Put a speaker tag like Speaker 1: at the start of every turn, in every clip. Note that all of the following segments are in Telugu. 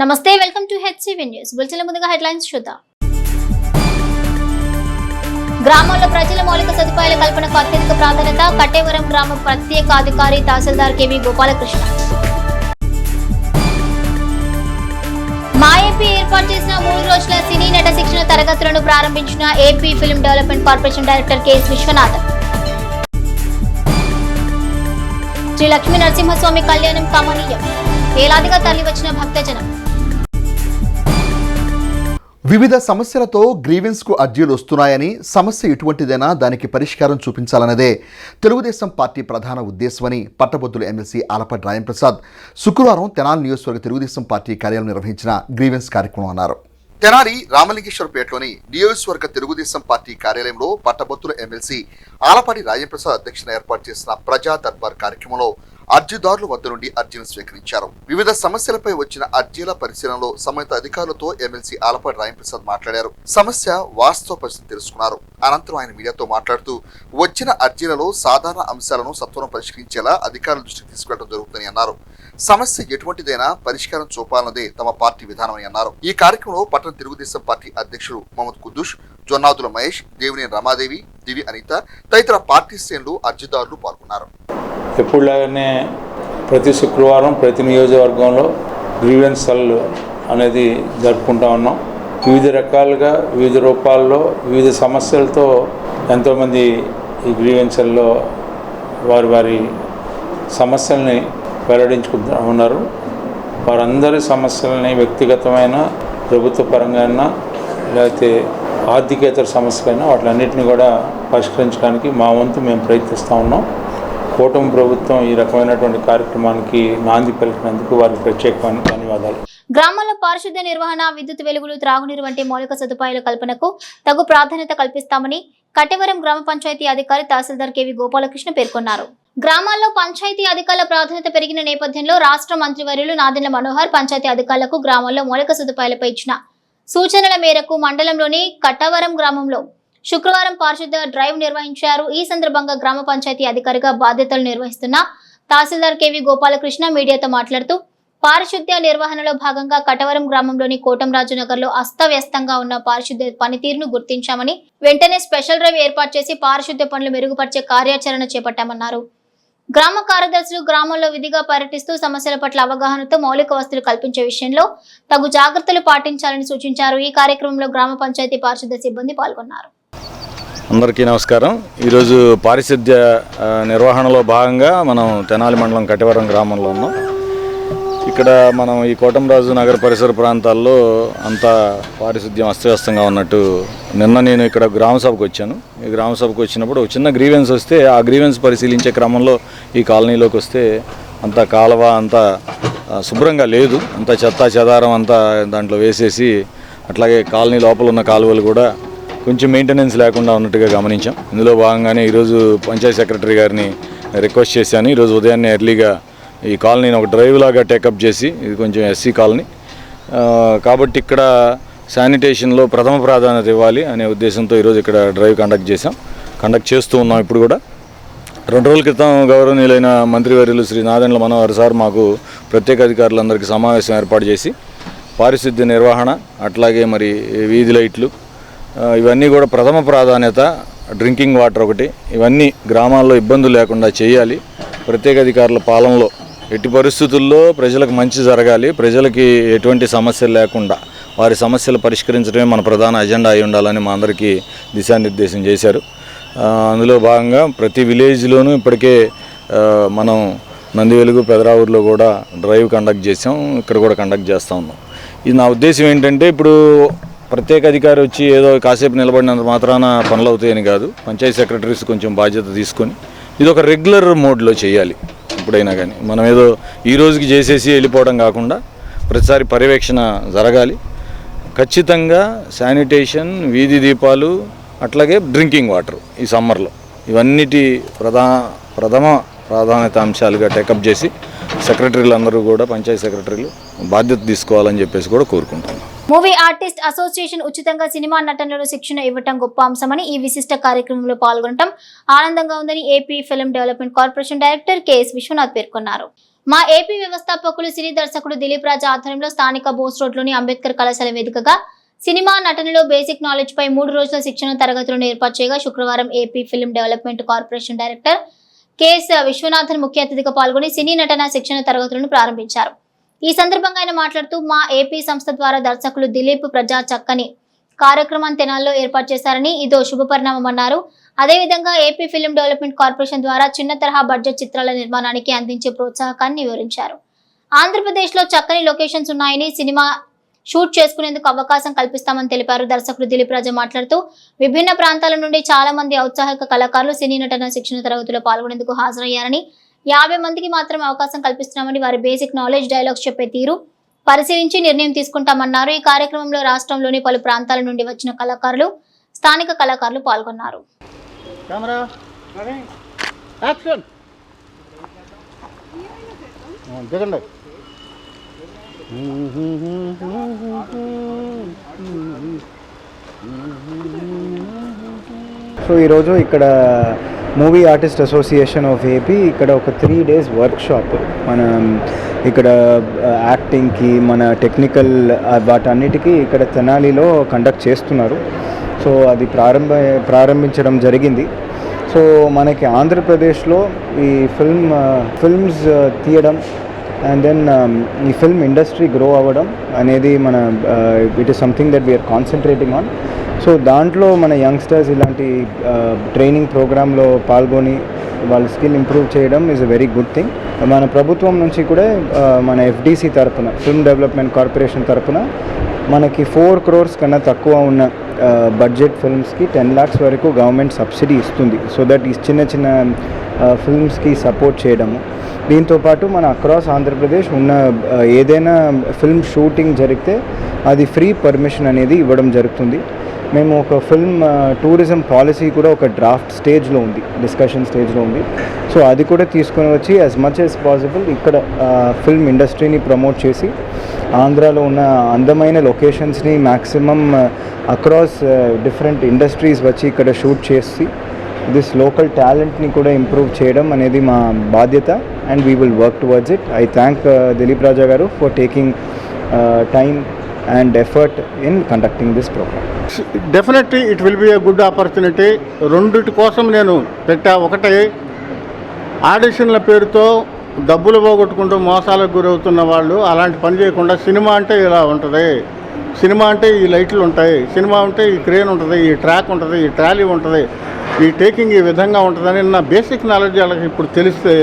Speaker 1: నమస్తే, వెల్కమ్ టు హెచ్సివి న్యూస్. బులెటిన్ల ముందుగా హెడ్లైన్స్ చూద్దాం. గ్రామాల్లో ప్రజల మౌలిక సదుపాయాల కల్పనకు అత్యధిక ప్రాధాన్యత. కట్టేవరం గ్రామ ప్రత్యేక అధికారి తహసీల్దార్ కెవి గోపాలకృష్ణ. మా ఏపీ ఏర్పాటు చేసిన 3 రోజుల సినీ నట శిక్షణ తరగతులను ప్రారంభించిన AP film development corporation director KS Viswanathan. Shri Lakshmi Narasimhaswamy కళ్యాణం కమనీయం. ఏలాదిగా తరలివచ్చిన భక్తజనం.
Speaker 2: వివిధ సమస్యలతో గ్రీవెన్స్ కు అర్జీలు వస్తున్నాయని, సమస్య ఎటువంటిదైనా దానికి పరిష్కారం చూపించాలన్నదే తెలుగుదేశం పార్టీ ప్రధాన ఉద్దేశమని పట్టభద్రుల ఎమ్మెల్సీ ఆలపాటి రాజేంద్రప్రసాద్ శుక్రవారం తెనాలి నియోజకవర్గ తెలుగుదేశం పార్టీ కార్యాలయం నిర్వహించిన గ్రీవెన్స్ కార్యక్రమం అన్నారు. తెనాలి రామలింగేశ్వరపేటలోని నియోజకవర్గ తెలుగుదేశం పార్టీ కార్యాలయంలో పట్టభద్రుల ఎమ్మెల్సీ ఆలపాటి రాజేంద్రప్రసాద్ అధ్యక్షతన ఏర్పాటు చేసిన ప్రజా దర్బార్ కార్యక్రమంలో అర్జీదారుల వద్ద నుండి అర్జీలను స్వీకరించారు. వివిధ సమస్యలపై వచ్చిన అర్జీల పరిశీలనలో సంబంధిత అధికారులతో ఎమ్మెల్సీ ఆలపాటి రాజేంద్రప్రసాద్ మాట్లాడారు. సమస్య వాస్తవ పరిస్థితి తెలుసుకున్నారు. అనంతరం ఆయన మీడియాతో మాట్లాడుతూ వచ్చిన అర్జీలలో సాధారణ అంశాలను సత్వరం పరిష్కరించేలా అధికారుల దృష్టికి తీసుకెళ్లడం జరుగుతుందని అన్నారు. సమస్య ఎటువంటిదైనా పరిష్కారం చూపాలన్నదే తమ పార్టీ విధానమని అన్నారు. ఈ కార్యక్రమంలో పట్టణ తెలుగుదేశం పార్టీ అధ్యక్షుడు మహమ్మద్ కుద్దూష్, జొన్నాదుల మహేష్, దేవినేని రమాదేవి, దివి అనిత తదితర పార్టీ శ్రేణులు అర్జీదారులు పాల్గొన్నారు.
Speaker 3: ఎప్పుడులాగానే ప్రతి శుక్రవారం ప్రతి నియోజకవర్గంలో గ్రీవెన్స్ సెల్ అనేది జరుపుకుంటా ఉన్నాం. వివిధ రకాలుగా వివిధ రూపాల్లో వివిధ సమస్యలతో ఎంతోమంది ఈ గ్రీవెన్స్ సెల్లో వారి సమస్యల్ని వెల్లడించుకుంటూ ఉన్నారు. వారందరి సమస్యలని వ్యక్తిగతమైన, ప్రభుత్వ పరంగా లేకపోతే ఆర్థికేతర సమస్యలైనా వాటిలన్నింటినీ కూడా పరిష్కరించడానికి మా వంతు మేము ప్రయత్నిస్తూ ఉన్నాం. కూటమి ప్రభుత్వం ఈ రకమైనటువంటి కార్యక్రమానికి నాంది పలికినందుకు వారికి ప్రత్యేకమైన ధన్యవాదాలు.
Speaker 1: గ్రామాల్లో పారిశుద్ధ్య నిర్వహణ, విద్యుత్ వెలుగులు, త్రాగునీరు వంటి మౌలిక సదుపాయాల కల్పనకు తగు ప్రాధాన్యత కల్పిస్తామని కట్టేవరం గ్రామ పంచాయతీ అధికారి తహసీల్దార్ కెవి గోపాలకృష్ణ పేర్కొన్నారు. గ్రామాల్లో పంచాయతీ అధికారుల ప్రాధాన్యత పెరిగిన నేపథ్యంలో రాష్ట్ర మంత్రివర్యులు నాదెండ్ల మనోహర్ పంచాయతీ అధికారులకు గ్రామాల్లో మౌలిక సదుపాయాలపై ఇచ్చిన సూచనల మేరకు మండలంలోని కట్టవరం గ్రామంలో శుక్రవారం పారిశుద్ధ్య డ్రైవ్ నిర్వహించారు. ఈ సందర్భంగా గ్రామ పంచాయతీ అధికారిగా బాధ్యతలు నిర్వహిస్తున్న తహసీల్దార్ కెవి గోపాలకృష్ణ మీడియాతో మాట్లాడుతూ పారిశుద్ధ్య నిర్వహణలో భాగంగా కట్టవరం గ్రామంలోని కోటంరాజు నగర్ లో అస్తవ్యస్తంగా ఉన్న పారిశుద్ధ్య పనితీరును గుర్తించామని, వెంటనే స్పెషల్ డ్రైవ్ ఏర్పాటు చేసి పారిశుద్ధ్య పనులు మెరుగుపరిచే కార్యాచరణ చేపట్టామన్నారు. గ్రామ కార్యదర్శులు గ్రామంలో విధిగా పర్యటిస్తూ సమస్యల పట్ల అవగాహనతో మౌలిక వసతులు కల్పించే విషయంలో తగు జాగ్రత్తలు పాటించాలని సూచించారు. ఈ కార్యక్రమంలో గ్రామ పంచాయతీ పారిశుద్ధ్య సిబ్బంది పాల్గొన్నారు.
Speaker 4: అందరికీ నమస్కారం. ఈరోజు పారిశుద్ధ్య నిర్వహణలో భాగంగా మనం తెనాలి మండలం కట్టవరం గ్రామంలో ఉన్నాం. ఇక్కడ మనం ఈ కోటంరాజు నగర పరిసర ప్రాంతాల్లో అంతా పారిశుద్ధ్యం అస్తవ్యస్తంగా ఉన్నట్టు నిన్న నేను ఇక్కడ గ్రామ సభకు వచ్చాను. ఈ గ్రామ సభకు వచ్చినప్పుడు ఒక చిన్న గ్రీవెన్స్ వస్తే ఆ గ్రీవెన్స్ పరిశీలించే క్రమంలో ఈ కాలనీలోకి వస్తే అంతా కాలువ అంతా శుభ్రంగా లేదు, అంతా చెత్త చెదారం అంతా దాంట్లో వేసేసి, అట్లాగే కాలనీ లోపల ఉన్న కాలువలు కూడా కొంచెం మెయింటెనెన్స్ లేకుండా ఉన్నట్టుగా గమనించాం. ఇందులో భాగంగానే ఈరోజు పంచాయతీ సెక్రటరీ గారిని రిక్వెస్ట్ చేశాను. ఈరోజు ఉదయాన్నే ఎర్లీగా ఈ కాలనీని ఒక డ్రైవ్ లాగా టేకప్ చేసి, ఇది కొంచెం ఎస్సీ కాలనీ కాబట్టి ఇక్కడ శానిటేషన్లో ప్రథమ ప్రాధాన్యత ఇవ్వాలి అనే ఉద్దేశంతో ఈరోజు ఇక్కడ డ్రైవ్ కండక్ట్ చేస్తూ ఉన్నాం. ఇప్పుడు కూడా 2 రోజుల క్రితం గౌరవనీయులైన మంత్రివర్యులు శ్రీ నాదెండ్ల మనోహర్ సార్ మాకు ప్రత్యేక అధికారులందరికీ సమావేశం ఏర్పాటు చేసి పారిశుద్ధ్య నిర్వహణ, అట్లాగే మరి వీధి లైట్లు ఇవన్నీ కూడా ప్రథమ ప్రాధాన్యత, డ్రింకింగ్ వాటర్ ఒకటి, ఇవన్నీ గ్రామాల్లో ఇబ్బందులు లేకుండా చేయాలి. ప్రత్యేక అధికారుల పాలనలో ఎట్టి పరిస్థితుల్లో ప్రజలకు మంచి జరగాలి, ప్రజలకి ఎటువంటి సమస్యలు లేకుండా వారి సమస్యలు పరిష్కరించడమే మన ప్రధాన అజెండా అయి ఉండాలని మా అందరికీ దిశానిర్దేశం చేశారు. అందులో భాగంగా ప్రతి విలేజ్లోనూ ఇప్పటికే మనం నందివెలుగు, పెదరావూరులో కూడా డ్రైవ్ కండక్ట్ చేసాం, ఇక్కడ కూడా కండక్ట్ చేస్తూ ఉన్నాం. ఇది నా ఉద్దేశం ఏంటంటే, ఇప్పుడు ప్రత్యేక అధికారి వచ్చి ఏదో కాసేపు నిలబడినంత మాత్రాన పనులు అవుతాయని కాదు. పంచాయతీ సెక్రటరీస్ కొంచెం బాధ్యత తీసుకొని ఇది ఒక రెగ్యులర్ మోడ్లో చేయాలి. ఎప్పుడైనా కానీ మనం ఏదో ఈ రోజుకి చేసేసి వెళ్ళిపోవడం కాకుండా ప్రతిసారి పర్యవేక్షణ జరగాలి. ఖచ్చితంగా శానిటేషన్, వీధి దీపాలు, అట్లాగే డ్రింకింగ్ వాటర్ ఈ సమ్మర్లో ఇవన్నిటి ప్రథమ ప్రాధాన్యత అంశాలుగా టేకప్ చేసి సెక్రటరీలు అందరూ కూడా పంచాయతీ సెక్రటరీలు బాధ్యత తీసుకోవాలని చెప్పేసి కూడా కోరుకుంటున్నాం.
Speaker 1: మూవీ ఆర్టిస్ట్ అసోసియేషన్ ఉచితంగా సినిమా నటనలో శిక్షణ ఇవ్వటం గొప్ప అంశమని, ఈ విశిష్ట కార్యక్రమంలో పాల్గొనడం ఆనందంగా ఉందని AP film development corporation director KS Viswanath పేర్కొన్నారు. మా ఏపీ వ్యవస్థాపకులు సినీ దర్శకుడు దిలీప్ రాజా ఆధ్వర్యంలో స్థానిక బోస్ రోడ్లోని అంబేద్కర్ కళాశాల వేదికగా సినిమా నటనలో బేసిక్ నాలెడ్జ్ పై 3 రోజుల శిక్షణ తరగతులను ఏర్పాటు చేయగా శుక్రవారం AP film development corporation director KS Viswanathan ముఖ్య అతిథిగా పాల్గొని సినీ నటన శిక్షణ తరగతులను ప్రారంభించారు. ఈ సందర్భంగా ఆయన మాట్లాడుతూ మా ఏపీ సంస్థ ద్వారా దర్శకులు దిలీప్ ప్రజా చక్కని కార్యక్రమాన్ని తెనాల్లో ఏర్పాటు చేశారని ఇదో శుభపరిణామం అన్నారు. అదేవిధంగా ఏపీ ఫిల్మ్ డెవలప్మెంట్ కార్పొరేషన్ ద్వారా చిన్న తరహా బడ్జెట్ చిత్రాల నిర్మాణానికి అందించే ప్రోత్సాహకాన్ని వివరించారు. ఆంధ్రప్రదేశ్లో చక్కని లొకేషన్స్ ఉన్నాయని సినిమా షూట్ చేసుకునేందుకు అవకాశం కల్పిస్తామని తెలిపారు. దర్శకుడు దిలీప్ రాజా మాట్లాడుతూ విభిన్న ప్రాంతాల నుండి చాలా మంది ఔత్సాహిక కళాకారులు సినీ నటన శిక్షణ తరగతిలో పాల్గొనేందుకు హాజరయ్యారని 50 మందికి మాత్రమే అవకాశం కల్పిస్తున్నామని వారి బేసిక్ నాలెడ్జ్ డైలాగ్స్ చెప్పే తీరు పరిశీలించి నిర్ణయం తీసుకుంటామన్నారు. ఈ కార్యక్రమంలో రాష్ట్రంలోని పలు ప్రాంతాల నుండి వచ్చిన కళాకారులు స్థానిక కళాకారులు పాల్గొన్నారు.
Speaker 5: సో ఈరోజు ఇక్కడ movie artist association of AP ఇక్కడ ఒక 3 days వర్క్షాప్ మన ఇక్కడ యాక్టింగ్కి మన టెక్నికల్ వాటన్నిటికీ ఇక్కడ తెనాలిలో కండక్ట్ చేస్తున్నారు. సో అది ప్రారంభించడం జరిగింది. సో మనకి ఆంధ్రప్రదేశ్లో ఈ ఫిల్మ్స్ తీయడం అండ్ దెన్ ఈ ఫిల్మ్ ఇండస్ట్రీ గ్రో అవ్వడం అనేది మన it is something that we are concentrating on. So దాంట్లో మన యంగ్స్టర్స్ ఇలాంటి ట్రైనింగ్ ప్రోగ్రాంలో పాల్గొని వాళ్ళ స్కిల్ ఇంప్రూవ్ చేయడం is a very good thing. మన ప్రభుత్వం నుంచి కూడా మన ఎఫ్డిసి తరపున ఫిల్మ్ డెవలప్మెంట్ కార్పొరేషన్ తరపున మనకి 4 crores కన్నా తక్కువ ఉన్న బడ్జెట్ ఫిల్మ్స్కి 10 lakhs వరకు గవర్నమెంట్ సబ్సిడీ ఇస్తుంది. సో దట్ ఈ చిన్న చిన్న ఫిల్మ్స్కి సపోర్ట్ చేయడము. దీంతోపాటు మన అక్రాస్ ఆంధ్రప్రదేశ్ ఉన్న ఏదైనా ఫిల్మ్ షూటింగ్ జరిగితే అది ఫ్రీ పర్మిషన్ అనేది ఇవ్వడం జరుగుతుంది. మేము ఒక ఫిల్మ్ టూరిజం పాలసీ కూడా ఒక డ్రాఫ్ట్ స్టేజ్లో ఉంది, డిస్కషన్ స్టేజ్లో ఉంది. సో అది కూడా తీసుకొని వచ్చి యాజ్ మచ్ యాజ్ పాసిబుల్ ఇక్కడ ఫిల్మ్ ఇండస్ట్రీని ప్రమోట్ చేసి ఆంధ్రాలో ఉన్న అందమైన లొకేషన్స్ని మ్యాక్సిమం అక్రాస్ డిఫరెంట్ ఇండస్ట్రీస్ వచ్చి ఇక్కడ షూట్ చేసి దిస్ లోకల్ టాలెంట్ని కూడా ఇంప్రూవ్ చేయడం అనేది మా బాధ్యత and we will work towards it. I thank Dilip Raja garu for taking time and effort in conducting this programme.
Speaker 6: Definitely it will be a good opportunity. రెండిటి కోసం నేను పెట్టా. ఒకటి, ఆడిషన్ల పేరుతో డబ్బులు పోగొట్టుకుంటూ మోసాలకు గురవుతున్న వాళ్ళు అలాంటి పని చేయకుండా సినిమా అంటే ఇలా ఉంటుంది, సినిమా అంటే ఈ లైట్లు ఉంటాయి, సినిమా అంటే ఈ క్రేన్ ఉంటుంది, ఈ ట్రాక్ ఉంటుంది, ఈ ట్రాలీ ఉంటుంది, ఈ టేకింగ్ ఈ విధంగా ఉంటుందని నా బేసిక్ నాలెడ్జ్ వాళ్ళకి ఇప్పుడు తెలిస్తే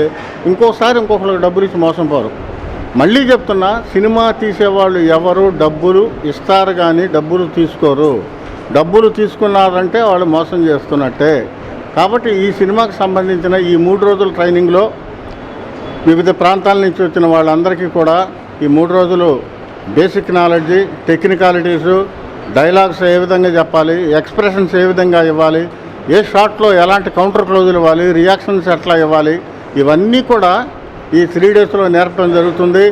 Speaker 6: ఇంకొకరికి డబ్బులు ఇచ్చి మోసం పోరు. మళ్ళీ చెప్తున్నా, సినిమా తీసేవాళ్ళు ఎవరు డబ్బులు ఇస్తారు కానీ డబ్బులు తీసుకోరు. డబ్బులు తీసుకున్నారంటే వాళ్ళు మోసం చేస్తున్నట్టే. కాబట్టి ఈ సినిమాకి సంబంధించిన ఈ 3 రోజుల ట్రైనింగ్లో వివిధ ప్రాంతాల నుంచి వచ్చిన వాళ్ళందరికీ కూడా ఈ 3 రోజులు బేసిక్ నాలెడ్జి, టెక్నికాలిటీసు, డైలాగ్స్ ఏ విధంగా చెప్పాలి, ఎక్స్ప్రెషన్స్ ఏ విధంగా ఇవ్వాలి, ఏ షాట్లో ఎలాంటి కౌంటర్ క్లోజులు ఇవ్వాలి, రియాక్షన్స్ ఎట్లా ఇవ్వాలి, ఇవన్నీ కూడా ఈ 3 daysలో నేర్పడం జరుగుతుంది.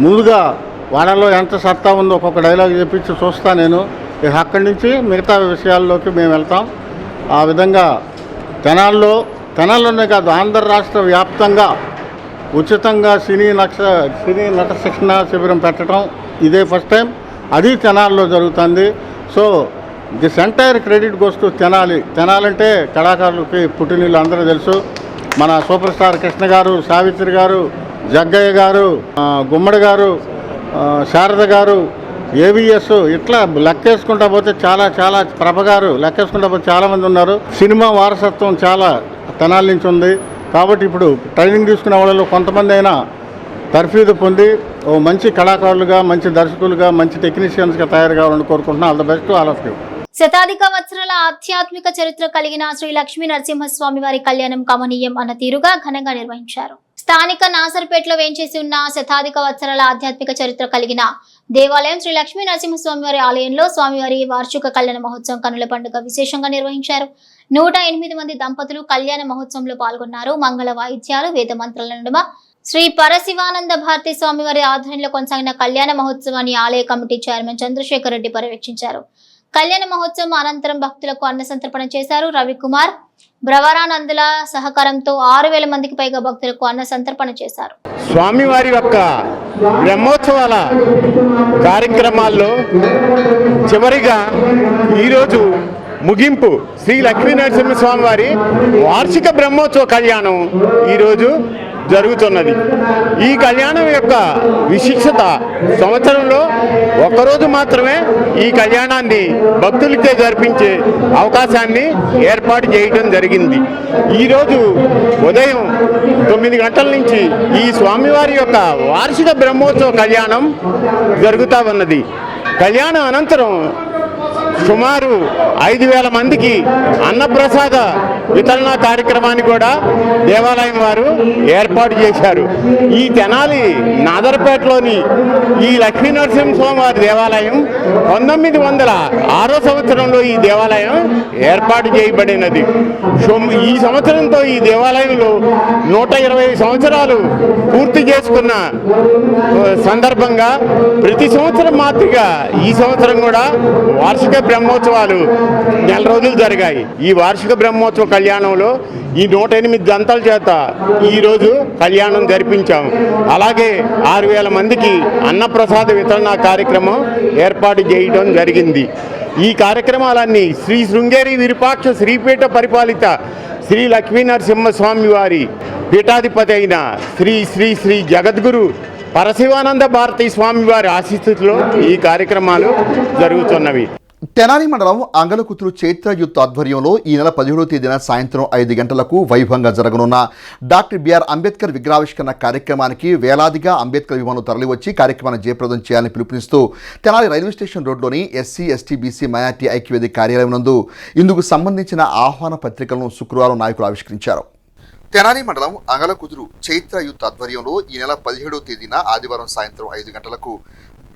Speaker 6: ముందుగా వాళ్ళలో ఎంత సత్తా ఉందో ఒక్కొక్క డైలాగ్ చెప్పించి చూస్తా నేను. అక్కడి నుంచి మిగతా విషయాల్లోకి మేము వెళ్తాం. ఆ విధంగా తెనాల్లోనే కాదు ఆంధ్ర రాష్ట్ర వ్యాప్తంగా ఉచితంగా సినీ నట శిక్షణ శిబిరం పెట్టడం ఇదే ఫస్ట్ టైం. అది తెనాల్లో జరుగుతుంది. So this entire credit goes to Tenali. తెనాలంటే కళాకారులకి పుట్టినీళ్ళు అందరూ తెలుసు. మన సూపర్ స్టార్ కృష్ణ గారు, సావిత్రి గారు, జగ్గయ్య గారు, గుమ్మడి గారు, శారద గారు, ఏవిఎస్, ఇట్లా లెక్కేసుకుంటా పోతే చాలా ప్రభ గారు, లెక్కేసుకుంటా పోతే చాలామంది ఉన్నారు. సినిమా వారసత్వం చాలా తెనాలి నుంచి ఉంది. కాబట్టి ఇప్పుడు ట్రైనింగ్ తీసుకునే వాళ్ళలో కొంతమంది అయినా తర్ఫీదు పొంది ఓ మంచి కళాకారులుగా, మంచి దర్శకులుగా, మంచి టెక్నీషియన్స్గా తయారు కావాలని కోరుకుంటున్నాను. All the best all of you.
Speaker 1: శతాధిక వత్సరాల ఆధ్యాత్మిక చరిత్ర కలిగిన శ్రీ లక్ష్మీ నరసింహస్వామి వారి కళ్యాణం కమనీయం అన్న తీరుగా ఘనంగా నిర్వహించారు. స్థానిక నాసర్పేటలో వేంచేసి ఉన్న శతాధిక వత్సరాల ఆధ్యాత్మిక చరిత్ర కలిగిన దేవాలయం శ్రీ లక్ష్మీ నరసింహస్వామి వారి ఆలయంలో స్వామివారి వార్షిక కళ్యాణ మహోత్సవం కనుల పండుగ విశేషంగా నిర్వహించారు. 108 మంది దంపతులు కళ్యాణ మహోత్సవంలో పాల్గొన్నారు. మంగళ వాయిద్యాలు, వేద మంత్రాల నడుమ శ్రీ పరశివానంద భారతి స్వామివారి ఆధ్వర్యంలో కొనసాగిన కళ్యాణ మహోత్సవాన్ని ఆలయ కమిటీ చైర్మన్ చంద్రశేఖర్ రెడ్డి పర్యవేక్షించారు. కళ్యాణ మహోత్సవం అనంతరం భక్తులకు అన్న సంతర్పణ చేశారు. రవికుమార్, బ్రవరానందుల సహకారంతో 6,000 మందికి పైగా భక్తులకు అన్న సంతర్పణ చేశారు.
Speaker 6: స్వామివారి యొక్క బ్రహ్మోత్సవాల కార్యక్రమాల్లో చివరిగా ఈరోజు ముగింపు శ్రీ లక్ష్మీనరసింహస్వామి వారి వార్షిక బ్రహ్మోత్సవ కళ్యాణం ఈరోజు జరుగుతున్నది. ఈ కళ్యాణం యొక్క విశిష్టత సంవత్సరంలో ఒక్కరోజు మాత్రమే ఈ కళ్యాణాన్ని భక్తులతో జరిపించే అవకాశాన్ని ఏర్పాటు చేయడం జరిగింది. ఈరోజు ఉదయం 9 గంటల నుంచి ఈ స్వామివారి యొక్క వార్షిక బ్రహ్మోత్సవ కళ్యాణం జరుగుతూ ఉన్నది. కళ్యాణం అనంతరం సుమారు 5,000 మందికి అన్నప్రసాద వితరణ కార్యక్రమాన్ని కూడా దేవాలయం వారు ఏర్పాటు చేశారు. ఈ తెనాలి నాదర్పేటలోని ఈ లక్ష్మీనరసింహస్వామి వారి దేవాలయం 1906 సంవత్సరంలో ఈ దేవాలయం ఏర్పాటు చేయబడినది. ఈ సంవత్సరంతో ఈ దేవాలయంలో 120 సంవత్సరాలు పూర్తి చేసుకున్న సందర్భంగా ప్రతి సంవత్సరం మాదిరిగా ఈ సంవత్సరం కూడా వార్షిక బ్రహ్మోత్సవాలు 4 రోజులు జరిగాయి. ఈ వార్షిక బ్రహ్మోత్సవ కళ్యాణంలో ఈ 108 గంటల చేత ఈరోజు కళ్యాణం జరిపించాము. అలాగే 6,000 మందికి అన్నప్రసాద వితరణ కార్యక్రమం ఏర్పాటు చేయడం జరిగింది. ఈ కార్యక్రమాలన్నీ శ్రీ శృంగేరి విరూపాక్ష శ్రీపీఠ పరిపాలిత శ్రీ లక్ష్మీనరసింహస్వామి వారి పీఠాధిపతి అయిన శ్రీ శ్రీ శ్రీ జగద్గురు పరశివానంద భారతీ స్వామి వారి ఆశీస్సులో ఈ కార్యక్రమాలు జరుగుతున్నవి.
Speaker 2: తెనాలి మండలం అంగలకుతురు చైత్ర యూత్ ఆధ్వర్యంలో ఈ నెల 17వ తేదీన సాయంత్రం 5 గంటలకు వైభవంగా జరగనున్న డాక్టర్ బిఆర్ అంబేద్కర్ విగ్రహావిష్కరణ కార్యక్రమానికి వేలాదిగా అంబేద్కర్ విమానం తరలివచ్చి కార్యక్రమాన్ని జయప్రదం చేయాలని పిలుపునిస్తూ తెనాలి రైల్వే స్టేషన్ రోడ్లోని ఎస్సీ ఎస్టీ బీసీ మైనార్టీ ఐక్యవేదిక కార్యాలయం నందు ఇందుకు సంబంధించిన ఆహ్వాన పత్రికలను శుక్రవారం నాయకులు ఆవిష్కరించారు. తెనాలి మండలం అంగలకుదురు చైత్ర యూత్ ఆధ్వర్యంలో ఈ నెల 17వ తేదీన ఆదివారం సాయంత్రం 5 గంటలకు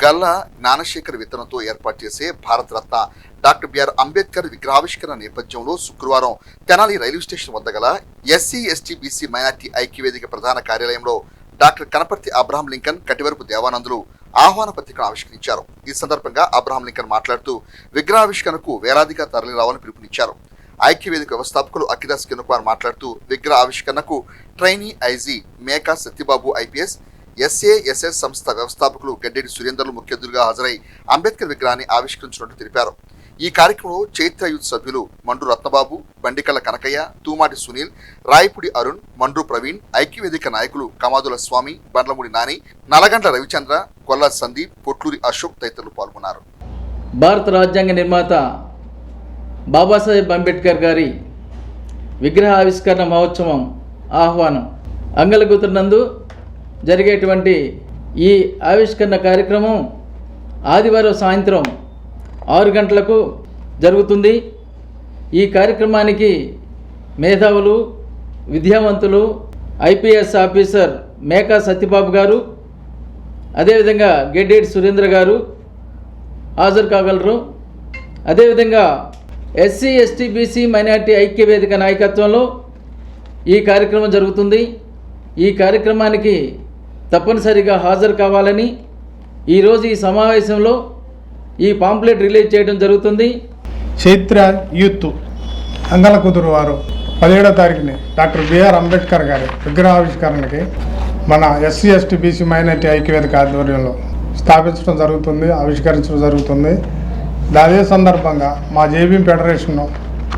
Speaker 2: గల్లా జ్ఞానశేఖర్ విత్తనంతో ఏర్పాటు చేసే భారతరత్న డాక్టర్ బిఆర్ అంబేద్కర్ విగ్రహావిష్కరణ నేపథ్యంలో శుక్రవారం తెనాలి రైల్వే స్టేషన్ వద్ద గల ఎస్సీ ఎస్టీ బీసీ మైనార్టీ ఐక్యవేదిక ప్రధాన కార్యాలయంలో doctor Kanaparthi Abraham Lincoln Kativarapu దేవానందులు ఆహ్వాన పత్రికను ఆవిష్కరించారు. ఈ సందర్భంగా అబ్రహాం లింకన్ మాట్లాడుతూ విగ్రహావిష్కరణకు వేలాదిగా తరలి రావాలని పిలుపునిచ్చారు. ఐక్యవేదిక వ్యవస్థాపకులు అఖిదాస్ కిరణ్ మాట్లాడుతూ విగ్రహ ఆవిష్కరణకు trainee IG Meka Satyababu IPS SASS సంస్థ వ్యవస్థాపకులు గడ్డేడి సురేందర్లు ముఖ్య అతిథులుగా హాజరై అంబేద్కర్ విగ్రహాన్ని ఆవిష్కరించినట్టు తెలిపారు. ఈ కార్యక్రమంలో చైత్ర యూత్ సభ్యులు మండ్రు రత్నబాబు, బండికల్ల కనకయ్య, తూమాటి సునీల్, రాయపుడి అరుణ్, మండ్రు ప్రవీణ్, ఐక్యవేదిక నాయకులు కమాదుల స్వామి, బండ్లమూడి నాని, నలగండ్ల రవిచంద్ర, కొల్లా సందీప్, పొట్లూరి అశోక్ తదితరులు పాల్గొన్నారు.
Speaker 7: భారత రాజ్యాంగ నిర్మాత బాబాసాహెబ్ అంబేద్కర్ గారి విగ్రహ ఆవిష్కరణ మహోత్సవం ఆహ్వానం అంగలగుతురు నందు జరిగేటువంటి ఈ ఆవిష్కరణ కార్యక్రమం ఆదివారం సాయంత్రం 6 గంటలకు జరుగుతుంది. ఈ కార్యక్రమానికి మేధావులు, విద్యావంతులు, ఐపీఎస్ ఆఫీసర్ మేకా సత్యబాబు గారు, అదేవిధంగా గెడ్డేడి సురేంద్ర గారు హాజరు కాగలరు. అదేవిధంగా ఎస్సీ ఎస్టీ బీసీ మైనార్టీ ఐక్యవేదిక నాయకత్వంలో ఈ కార్యక్రమం జరుగుతుంది. ఈ కార్యక్రమానికి తప్పనిసరిగా హాజరు కావాలని ఈరోజు ఈ సమావేశంలో ఈ పాంప్లెట్ రిలీజ్ చేయడం జరుగుతుంది.
Speaker 8: చైత్ర యూత్ అంగలకుదురు వారు 17వ తారీఖుని డాక్టర్ బిఆర్ అంబేద్కర్ గారి విగ్రహావిష్కరణకి మన ఎస్సీ ఎస్టీ బీసీ మైనార్టీ ఐక్యవేదిక ఆధ్వర్యంలో స్థాపించడం జరుగుతుంది, ఆవిష్కరించడం జరుగుతుంది. అదే సందర్భంగా మా జేబీ ఫెడరేషన్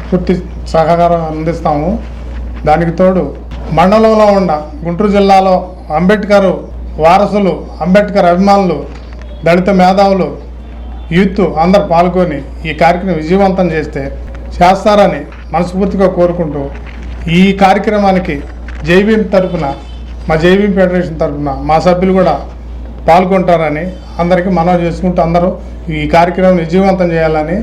Speaker 8: పూర్తి సహకారం అందిస్తాము. దానికి తోడు మండలంలో ఉన్న గుంటూరు జిల్లాలో అంబేద్కర్ వారసులు, అంబేద్కర్ అభిమానులు, దళిత మేధావులు, యూత్ అందరు పాల్గొని ఈ కార్యక్రమం విజయవంతం చేస్తారని మనస్ఫూర్తిగా కోరుకుంటూ ఈ కార్యక్రమానికి జైభీం తరఫున, మా జైభీం ఫెడరేషన్ తరఫున మా సభ్యులు కూడా పాల్గొంటారని అందరికీ మనవి చేసుకుంటూ అందరూ ఈ కార్యక్రమం విజయవంతం చేయాలని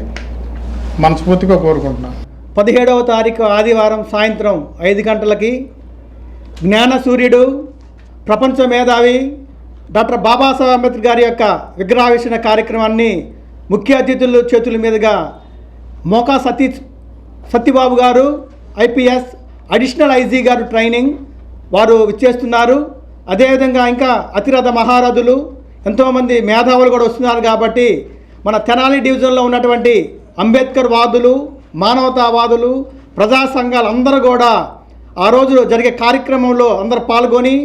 Speaker 8: మనస్ఫూర్తిగా కోరుకుంటున్నాను.
Speaker 9: 17వ తారీఖు ఆదివారం సాయంత్రం 5 గంటలకి జ్ఞాన సూర్యుడు, ప్రపంచ మేధావి డాక్టర్ బాబాసాహెబ్ అంబేద్కర్ గారి యొక్క విగ్రహావిష్కరణ కార్యక్రమాన్ని ముఖ్య అతిథుల చేతుల మీదుగా మోకా సత్యబాబు గారు ఐపీఎస్, అడిషనల్ ఐజీ గారు ట్రైనింగ్ వారు విచ్చేస్తున్నారు. అదేవిధంగా ఇంకా అతిరథ మహారథులు, ఎంతోమంది మేధావులు కూడా వస్తున్నారు. కాబట్టి మన తెనాలి డివిజన్లో ఉన్నటువంటి అంబేద్కర్ వాదులు, మానవతావాదులు, ప్రజా సంఘాలు అందరూ కూడా ఆ రోజు జరిగే కార్యక్రమంలో అందరూ పాల్గొని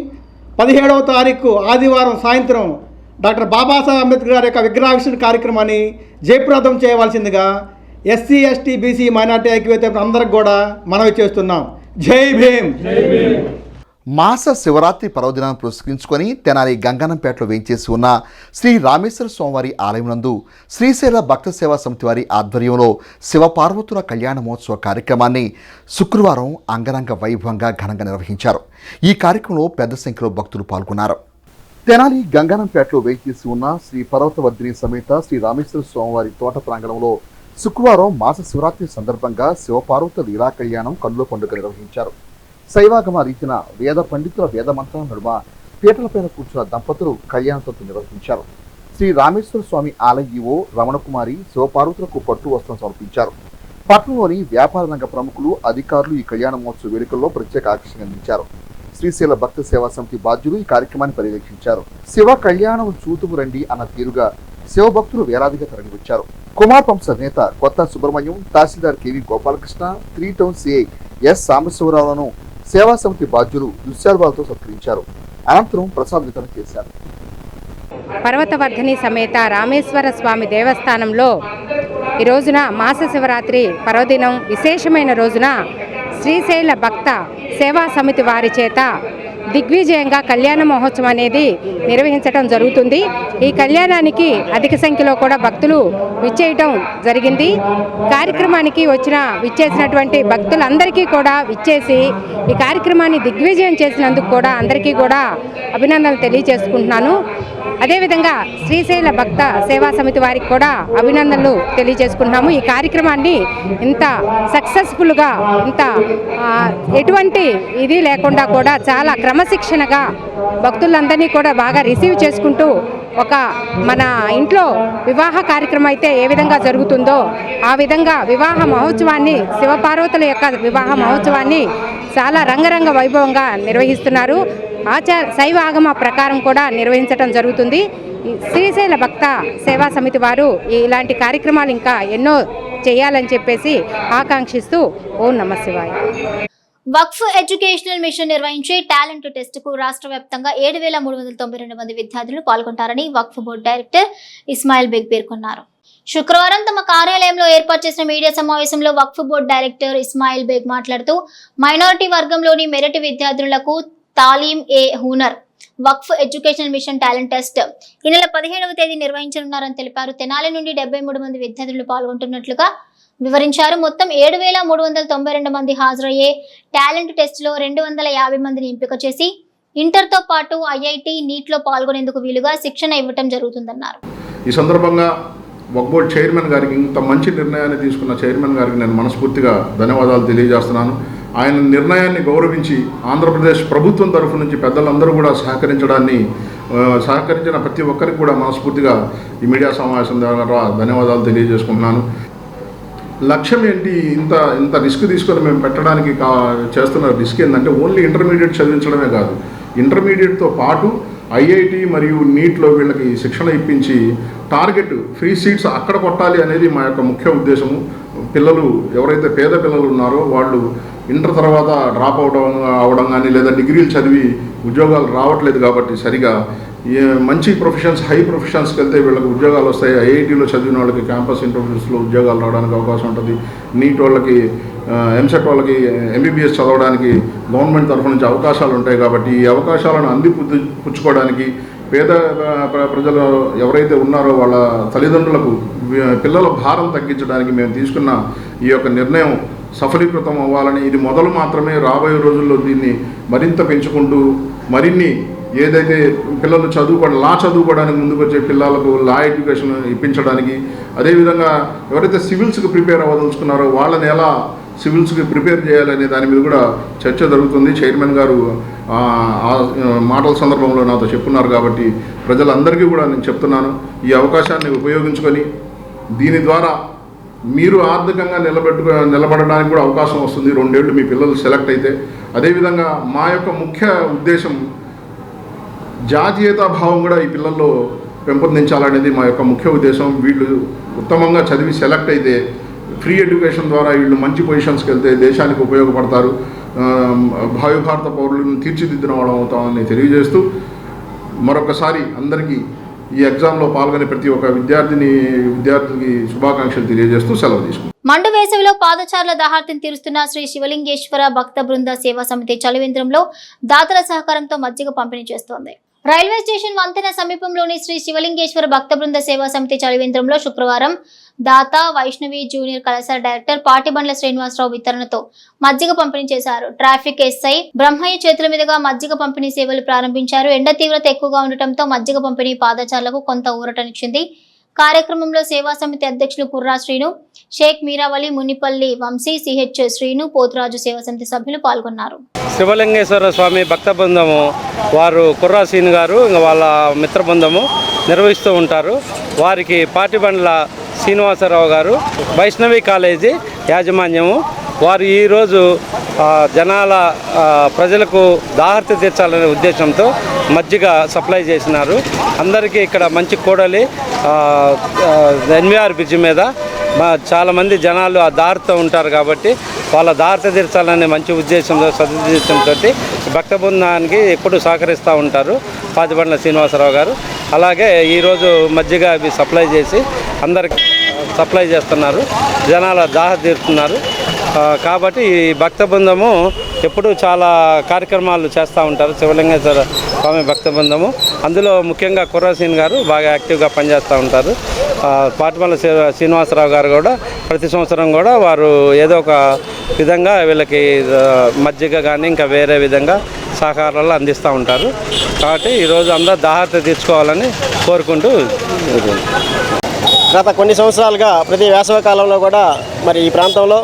Speaker 9: 17వ తారీఖు ఆదివారం సాయంత్రం డాక్టర్ బాబాసాహెబ్ అంబేద్కర్ గారి యొక్క విగ్రహావిష్కరణ కార్యక్రమాన్ని జయప్రదం చేయవలసిందిగా ఎస్సీ ఎస్టీ బీసీ మైనార్టీ ఐక్యవేత్త అందరికి కూడా మనవి చేస్తున్నాం. జై భీమ్.
Speaker 2: మాస శివరాత్రి పర్వదినాన్ని పురస్కరించుకొని తెనాలి గంగానంపేటలో వేంచేసి ఉన్న శ్రీ రామేశ్వర స్వామివారి ఆలయం నందు శ్రీశైల భక్త సేవా సమితి వారి ఆధ్వర్యంలో శివపార్వతుల కళ్యాణ మహోత్సవ కార్యక్రమాన్ని శుక్రవారం అంగరంగ వైభవంగా ఘనంగా నిర్వహించారు. ఈ కార్యక్రమంలో పెద్ద సంఖ్యలో భక్తులు పాల్గొన్నారు. తెనాలి గంగానంపేటలో వేంచేసి ఉన్న శ్రీ పర్వతవర్ధిని సమేత శ్రీ రామేశ్వర స్వామివారి తోట ప్రాంగణంలో శుక్రవారం మాస శివరాత్రి సందర్భంగా శివపార్వతుల లీలా కళ్యాణం కన్నుల పండుగ నిర్వహించారు. శైవాగమ రీతిన వేద పండితుల వేద మంత్రాల నడుమ పీటలపైన కూర్చున్న దంపతులు కళ్యాణతంతు నిర్వహించారు. శ్రీ రామేశ్వర స్వామి ఆలయ ఈవో రమణకుమారి శివపార్వతులకు పట్టు వస్త్రం సమర్పించారు. పట్టణంలోని వ్యాపార రంగ ప్రముఖులు అధికారులు ఈ కళ్యాణ మహోత్సవ వేడుకల్లో ప్రత్యేక ఆకర్షణ అందించారు. శ్రీశైల భక్త సేవా సమితి బాధ్యులు ఈ కార్యక్రమాన్ని పర్యవేక్షించారు. శివ కళ్యాణం చూతుము రండి అన్న తీరుగా శివభక్తులు వేలాదిగా తరలివచ్చారు. కుమార్ పంప్స్ అధినేత కొత్త Subrahmanyam, tahsildar KV Gopalakrishna, 3 town CI S సాంబశివరావులను సేవా సమితి బాధ్యులు దుశ్శాలువాలతో సత్కరించారు. అనంతరం ప్రసాద వితరణ చేశారు.
Speaker 10: పర్వతవర్ధిని సమేత రామేశ్వర స్వామి దేవస్థానంలో ఈ రోజున మాస శివరాత్రి పర్వదినం విశేషమైన రోజున శ్రీశైల భక్త సేవా సమితి వారి చేత దిగ్విజయంగా కళ్యాణ మహోత్సవం అనేది నిర్వహించడం జరుగుతుంది. ఈ కళ్యాణానికి అధిక సంఖ్యలో కూడా భక్తులు విచ్చేయటం జరిగింది. కార్యక్రమానికి విచ్చేసినటువంటి భక్తులందరికీ కూడా విచ్చేసి ఈ కార్యక్రమాన్ని దిగ్విజయం చేసినందుకు కూడా అందరికీ కూడా అభినందనలు తెలియజేసుకుంటున్నాను. అదేవిధంగా శ్రీశైల భక్త సేవా సమితి వారికి కూడా అభినందనలు తెలియజేసుకుంటున్నాము. ఈ కార్యక్రమాన్ని ఇంత సక్సెస్ఫుల్గా ఇంత ఎటువంటి ఇది లేకుండా కూడా చాలా క్రమశిక్షణగా భక్తులందరినీ కూడా బాగా రిసీవ్ చేసుకుంటూ ఒక మన ఇంట్లో వివాహ కార్యక్రమం అయితే ఏ విధంగా జరుగుతుందో ఆ విధంగా వివాహ మహోత్సవాన్ని శివపార్వతుల యొక్క వివాహ మహోత్సవాన్ని చాలా రంగరంగ వైభవంగా నిర్వహిస్తున్నారు. శైవ ఆగమ ప్రకారం కూడా నిర్వహించడం జరుగుతుంది. శ్రీశైల భక్త సేవా సమితి వారు ఇలాంటి కార్యక్రమాలు ఇంకా ఎన్నో చేయాలని చెప్పేసి ఆకాంక్షిస్తూ ఓం నమః శివాయ.
Speaker 1: వక్ఫ్ ఎడ్యుకేషనల్ మిషన్ నిర్వహించే టాలెంట్ టెస్ట్ కు రాష్ట్ర వ్యాప్తంగా 7,392 మంది విద్యార్థులు పాల్గొంటారని వక్ఫ్ బోర్డు డైరెక్టర్ ఇస్మాయిల్ బేగ్ పేర్కొన్నారు. శుక్రవారం తమ కార్యాలయంలో ఏర్పాటు చేసిన మీడియా సమావేశంలో వక్ఫ్ బోర్డు డైరెక్టర్ ఇస్మాయిల్ బేగ్ మాట్లాడుతూ మైనారిటీ వర్గంలోని మెరిట్ విద్యార్థులకు తాలీం ఏ హునర్ వక్ఫ్ ఎడ్యుకేషనల్ మిషన్ టాలెంట్ టెస్ట్ ఈ నెల 17వ తేదీ నిర్వహించనున్నారని తెలిపారు. తెనాలి నుండి 73 మంది విద్యార్థులు పాల్గొంటున్నట్లుగా వివరించారు. మొత్తం 7,392 మంది హాజరయ్యే టాలెంట్ టెస్ట్ లో 250 మందిని ఎంపిక చేసి ఇంటర్తో పాటు ఐఐటి నీట్లో పాల్గొనేందుకు వీలుగా శిక్షణ ఇవ్వటం జరుగుతుందన్నారు.
Speaker 11: ఈ సందర్భంగా వక్ఫ్ బోర్డు చైర్మన్ గారికి, ఇంత మంచి నిర్ణయాన్ని తీసుకున్న చైర్మన్ గారికి నేను మనస్ఫూర్తిగా ధన్యవాదాలు తెలియజేస్తున్నాను. ఆయన నిర్ణయాన్ని గౌరవించి ఆంధ్రప్రదేశ్ ప్రభుత్వం తరఫు నుంచి పెద్దలందరూ కూడా సహకరించిన ప్రతి ఒక్కరికి కూడా మనస్ఫూర్తిగా ఈ మీడియా సమావేశం ద్వారా ధన్యవాదాలు తెలియజేసుకుంటున్నాను. లక్ష్యం ఏంటి, ఇంత రిస్క్ తీసుకొని మేము పెట్టడానికి చేస్తున్న రిస్క్ ఏంటంటే ఓన్లీ ఇంటర్మీడియట్ చదివించడమే కాదు, ఇంటర్మీడియట్తో పాటు ఐఐటి మరియు నీట్లో వీళ్ళకి శిక్షణ ఇప్పించి టార్గెట్ ఫ్రీ సీట్స్ అక్కడ కొట్టాలి అనేది మా యొక్క ముఖ్య ఉద్దేశము. పిల్లలు ఎవరైతే పేద పిల్లలు ఉన్నారో వాళ్ళు ఇంటర్ తర్వాత డ్రాప్ అవడం కానీ లేదా డిగ్రీలు చదివి ఉద్యోగాలు రావట్లేదు కాబట్టి సరిగా మంచి ప్రొఫెషన్స్, హై ప్రొఫెషన్స్కి వెళ్తే వీళ్ళకి ఉద్యోగాలు వస్తాయి. ఐఐటీలో చదివిన వాళ్ళకి క్యాంపస్ ఇంటర్వ్యూస్లో ఉద్యోగాలు రావడానికి అవకాశం ఉంటుంది. నీట్ వాళ్ళకి, ఎంసెట్ వాళ్ళకి ఎంబీబీఎస్ చదవడానికి గవర్నమెంట్ తరఫు నుంచి అవకాశాలు ఉంటాయి. కాబట్టి ఈ అవకాశాలను అందిపుచ్చుకోవడానికి పేద ప్రజలు ఎవరైతే ఉన్నారో వాళ్ళ తల్లిదండ్రులకు పిల్లల భారం తగ్గించడానికి మేము తీసుకున్న ఈ యొక్క నిర్ణయం సఫలీకృతం అవ్వాలని, ఇది మొదలు మాత్రమే. రాబోయే రోజుల్లో దీన్ని మరింత పెంచుకుంటూ మరిన్ని ఏదైతే పిల్లలు చదువుకోవడానికి ముందుకు వచ్చే పిల్లలకు లా ఎడ్యుకేషన్ ఇప్పించడానికి, అదేవిధంగా ఎవరైతే సివిల్స్కి ప్రిపేర్ అవ్వదలుచుకున్నారో వాళ్ళని ఎలా సివిల్స్కి ప్రిపేర్ చేయాలనే దాని మీద కూడా చర్చ జరుగుతుంది. చైర్మన్ గారు మాటల సందర్భంలో నాతో చెప్పున్నారు. కాబట్టి ప్రజలందరికీ కూడా నేను చెప్తున్నాను, ఈ అవకాశాన్ని ఉపయోగించుకొని దీని ద్వారా మీరు ఆర్థికంగా నిలబడడానికి కూడా అవకాశం వస్తుంది. 2 ఏళ్ళు మీ పిల్లలు సెలెక్ట్ అయితే. అదేవిధంగా మా యొక్క ముఖ్య ఉద్దేశం జాతీయతా భావం కూడా ఈ పిల్లల్లో పెంపొందించాలనేది మా యొక్క ముఖ్య ఉద్దేశం. వీళ్ళు ఉత్తమంగా చదివి సెలెక్ట్ అయితే ఫ్రీ ఎడ్యుకేషన్ ద్వారా వీళ్ళు మంచి పొజిషన్స్కి వెళ్తే దేశానికి ఉపయోగపడతారు. భావి భారత పౌరులను తీర్చిదిద్దిన వాళ్ళం అవుతామని తెలియజేస్తూ మరొకసారి అందరికీ ఈ ఎగ్జామ్లో పాల్గొనే ప్రతి ఒక్క విద్యార్థికి శుభాకాంక్షలు తెలియజేస్తూ సెలవు తీసుకుంటాం.
Speaker 1: మండు వేసవిలో పాదచారుల దాహార్తిని తీరుస్తున్న శ్రీ శివలింగేశ్వర భక్త బృంద సేవా సమితి చలివేంద్రంలో దాతల సహకారంతో మజ్జిగ పంపిణీ చేస్తోంది. రైల్వే స్టేషన్ వంతెన సమీపంలోని శ్రీ శివలింగేశ్వర భక్త బృంద సేవా సమితి చలివేంద్రంలో శుక్రవారం దాత వైష్ణవి జూనియర్ కళాశాల డైరెక్టర్ పాటిబండ్ల శ్రీనివాసరావు వితరణతో మజ్జిగ పంపిణీ చేశారు. ట్రాఫిక్ ఎస్ఐ బ్రహ్మయ్య చేతుల మీదుగా మజ్జిగ పంపిణీ సేవలు ప్రారంభించారు. ఎండ తీవ్రత ఎక్కువగా ఉండటంతో మజ్జిగ పంపిణీ పాదచారులకు కొంత ఊరటనిచ్చింది. కార్యక్రమంలో సేవా సమితి అధ్యక్షులు కుర్రా శ్రీను, షేక్ మీరావళి, మునిపల్లి వంశీ, సిహెచ్ శ్రీను, పోతురాజు సేవా సమితి సభ్యులు పాల్గొన్నారు.
Speaker 12: శివలింగేశ్వర స్వామి భక్త బృందము వారు కుర్రా శ్రీను గారు వాళ్ళ మిత్ర బృందము నిర్వహిస్తూ ఉంటారు. వారికి పాటిబండ్ల శ్రీనివాసరావు గారు వైష్ణవి కాలేజీ యాజమాన్యము వారు ఈరోజు ప్రజలకు దాహార్తి తీర్చాలనే ఉద్దేశంతో మజ్జిగ సప్లై చేసినారు. అందరికీ ఇక్కడ మంచి కూడలి ఎన్వీఆర్ బ్రిడ్జి మీద చాలామంది జనాలు ఆ దారితో ఉంటారు కాబట్టి వాళ్ళ దారితో తీర్చాలనే మంచి ఉద్దేశంతో సదుద్దేశంతో భక్త బృందానికి ఎప్పుడు సహకరిస్తూ ఉంటారు పాతిబండ్ల శ్రీనివాసరావు గారు. అలాగే ఈరోజు మజ్జిగ అవి సప్లై చేసి అందరికి సప్లై చేస్తున్నారు, జనాల దాహ తీరుతున్నారు. కాబట్టి ఈ భక్త బృందము ఎప్పుడూ చాలా కార్యక్రమాలు చేస్తూ ఉంటారు. శివలింగేశ్వర స్వామి భక్త బృందము అందులో ముఖ్యంగా కుర్రాసీన్ గారు బాగా యాక్టివ్గా పనిచేస్తూ ఉంటారు. పాటిబండ్ల శ్రీనివాసరావు గారు కూడా ప్రతి సంవత్సరం కూడా వారు ఏదో ఒక విధంగా వీళ్ళకి మజ్జిగ కానీ ఇంకా వేరే విధంగా సహకారాలు అందిస్తూ ఉంటారు. కాబట్టి ఈరోజు అందరూ దాహార్తి తీర్చుకోవాలని కోరుకుంటూ
Speaker 13: గత కొన్ని సంవత్సరాలుగా ప్రతి వేసవి కాలంలో కూడా మరి ఈ ప్రాంతంలో